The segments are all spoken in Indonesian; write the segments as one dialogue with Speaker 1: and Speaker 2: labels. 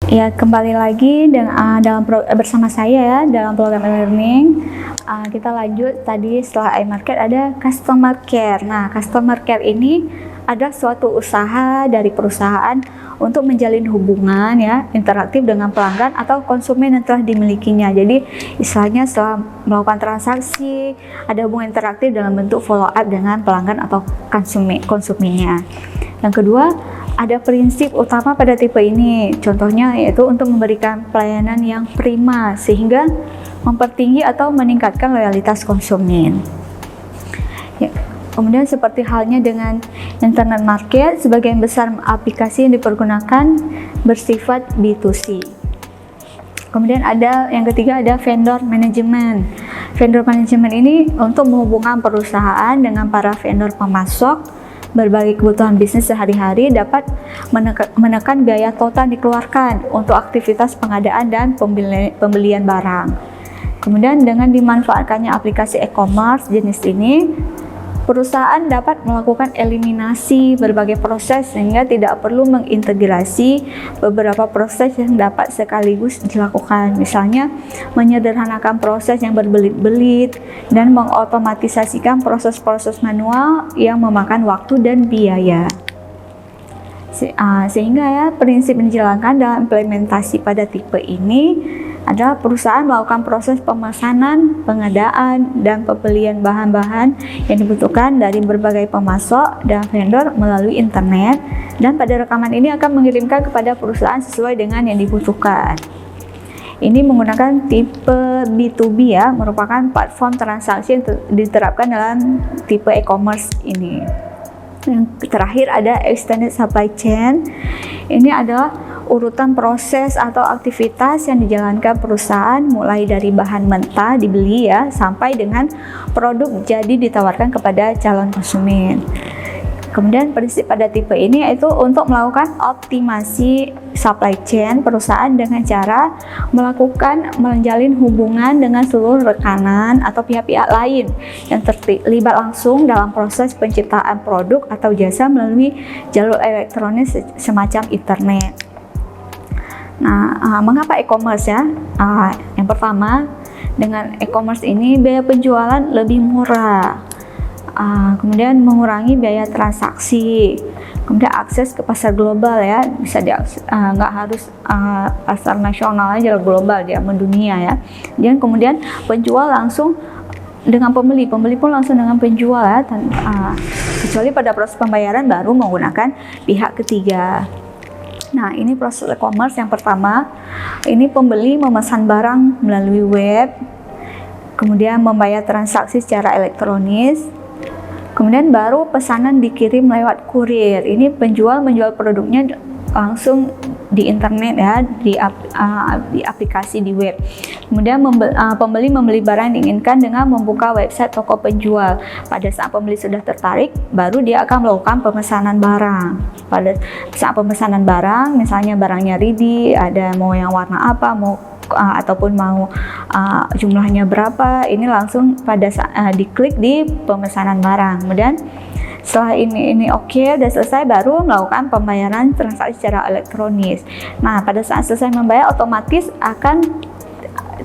Speaker 1: Ya, kembali lagi bersama saya ya dalam program e-learning. Kita lanjut tadi setelah iMarket ada Customer Care. Nah, Customer Care ini ada suatu usaha dari perusahaan untuk menjalin hubungan ya interaktif dengan pelanggan atau konsumen yang telah dimilikinya. Jadi istilahnya setelah melakukan transaksi ada hubungan interaktif dalam bentuk follow up dengan pelanggan atau konsumennya. Yang kedua, ada prinsip utama pada tipe ini, contohnya yaitu untuk memberikan pelayanan yang prima sehingga mempertinggi atau meningkatkan loyalitas konsumen. Ya, kemudian seperti halnya dengan internet market, sebagian besar aplikasi yang dipergunakan bersifat B2C. Kemudian ada yang ketiga, ada vendor management. Vendor management ini untuk menghubungkan perusahaan dengan para vendor pemasok berbagai kebutuhan bisnis sehari-hari, dapat menekan biaya total dikeluarkan untuk aktivitas pengadaan dan pembelian barang. Kemudian dengan dimanfaatkannya aplikasi e-commerce jenis ini, perusahaan dapat melakukan eliminasi berbagai proses sehingga tidak perlu mengintegrasi beberapa proses yang dapat sekaligus dilakukan. Misalnya, menyederhanakan proses yang berbelit-belit dan mengotomatisasikan proses-proses manual yang memakan waktu dan biaya. Sehingga ya, prinsip yang dijalankan dalam implementasi pada tipe ini adalah perusahaan melakukan proses pemesanan, pengadaan, dan pembelian bahan-bahan yang dibutuhkan dari berbagai pemasok dan vendor melalui internet, dan pada rekaman ini akan mengirimkan kepada perusahaan sesuai dengan yang dibutuhkan. Ini menggunakan tipe B2B ya, merupakan platform transaksi yang diterapkan dalam tipe e-commerce ini. Yang terakhir ada extended supply chain. Ini adalah urutan proses atau aktivitas yang dijalankan perusahaan mulai dari bahan mentah dibeli ya sampai dengan produk jadi ditawarkan kepada calon konsumen. Kemudian prinsip pada tipe ini yaitu untuk melakukan optimasi supply chain perusahaan dengan cara menjalin hubungan dengan seluruh rekanan atau pihak-pihak lain yang terlibat langsung dalam proses penciptaan produk atau jasa melalui jalur elektronik semacam internet. Nah, mengapa e-commerce ya? Yang pertama, dengan e-commerce ini biaya penjualan lebih murah. Kemudian mengurangi biaya transaksi. Kemudian akses ke pasar global ya, bisa nggak harus pasar nasional aja, global dia mendunia ya. Dan kemudian penjual langsung dengan pembeli pun langsung dengan penjual ya, kecuali pada proses pembayaran baru menggunakan pihak ketiga. Nah, ini proses e-commerce yang pertama. Ini pembeli memesan barang melalui web, kemudian membayar transaksi secara elektronis, kemudian baru pesanan dikirim lewat kurir. Ini penjual menjual produknya langsung di internet ya, di aplikasi di web. Kemudian pembeli membeli barang yang diinginkan dengan membuka website toko penjual. Pada saat pembeli sudah tertarik, baru dia akan melakukan pemesanan barang. Pada saat pemesanan barang, misalnya barangnya ready, ada mau yang warna apa, ataupun mau jumlahnya berapa, ini langsung pada saat diklik di pemesanan barang. Kemudian setelah ini oke, udah selesai, baru melakukan pembayaran transaksi secara elektronis. Nah, pada saat selesai membayar, otomatis akan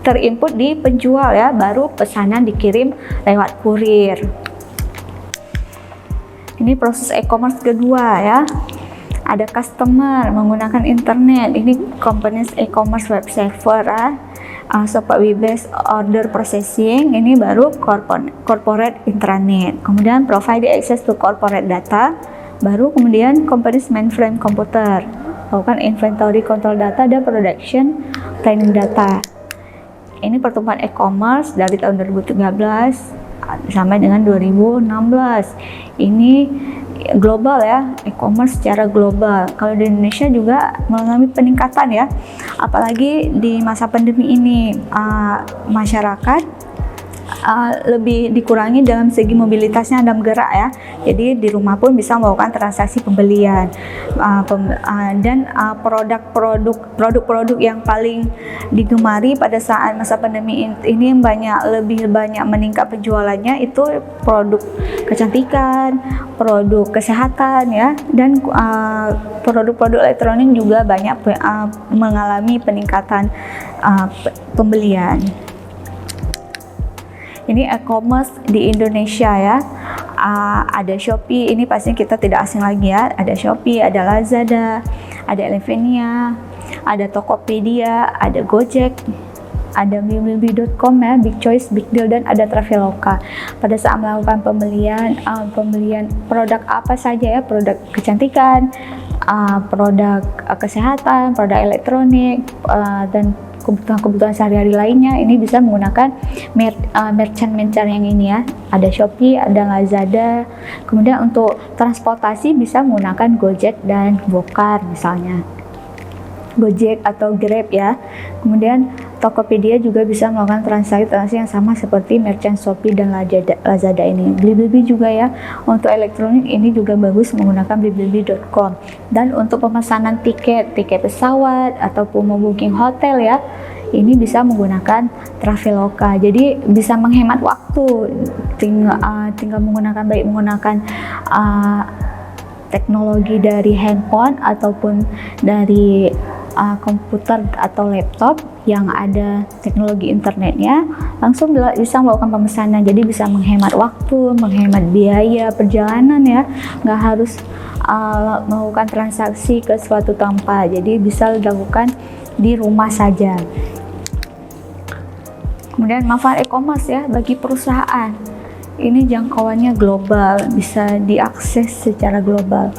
Speaker 1: terinput di penjual ya, baru pesanan dikirim lewat kurir. Ini proses e-commerce kedua ya. Ada customer menggunakan internet. Ini components e-commerce web server ya. Seperti based order processing, ini baru corporate intranet. Kemudian provide access to corporate data, baru kemudian components mainframe komputer, lakukan inventory control data dan production planning data. Ini pertumbuhan e-commerce dari tahun 2013 sampai dengan 2016. Ini global ya, e-commerce secara global. Kalau di Indonesia juga mengalami peningkatan ya, apalagi di masa pandemi ini, masyarakat lebih dikurangi dalam segi mobilitasnya dalam gerak ya. Jadi di rumah pun bisa melakukan transaksi pembelian. Dan produk-produk yang paling digemari pada saat masa pandemi ini lebih banyak meningkat penjualannya itu produk kecantikan, produk kesehatan ya, dan produk-produk elektronik juga banyak mengalami peningkatan pembelian. Ini e-commerce di Indonesia ya. Ada Shopee, ini pastinya kita tidak asing lagi ya. Ada Shopee, ada Lazada, ada Elevenia, ada Tokopedia, ada Gojek, ada Blibli.com ya, Big Choice, Big Deal, dan ada Traveloka. Pada saat melakukan pembelian produk apa saja ya, produk kecantikan, produk kesehatan, produk elektronik, dan kebutuhan sehari-hari lainnya, ini bisa menggunakan merchant yang ini ya. Ada Shopee, ada Lazada. Kemudian untuk transportasi bisa menggunakan Gojek dan Gokar misalnya. Gojek atau Grab ya. Kemudian Tokopedia juga bisa melakukan transaksi yang sama seperti merchant Shopee dan Lazada ini. Blibli juga ya, untuk elektronik ini juga bagus menggunakan blibli.com. Dan untuk pemesanan tiket pesawat ataupun mau booking hotel ya, ini bisa menggunakan Traveloka. Jadi bisa menghemat waktu, tinggal menggunakan teknologi dari handphone ataupun dari komputer atau laptop yang ada teknologi internetnya, langsung bisa melakukan pemesanan. Jadi bisa menghemat waktu, menghemat biaya perjalanan ya, nggak harus melakukan transaksi ke suatu tempat. Jadi bisa dilakukan di rumah saja. Kemudian manfaat e-commerce ya bagi perusahaan, ini jangkauannya global, bisa diakses secara global.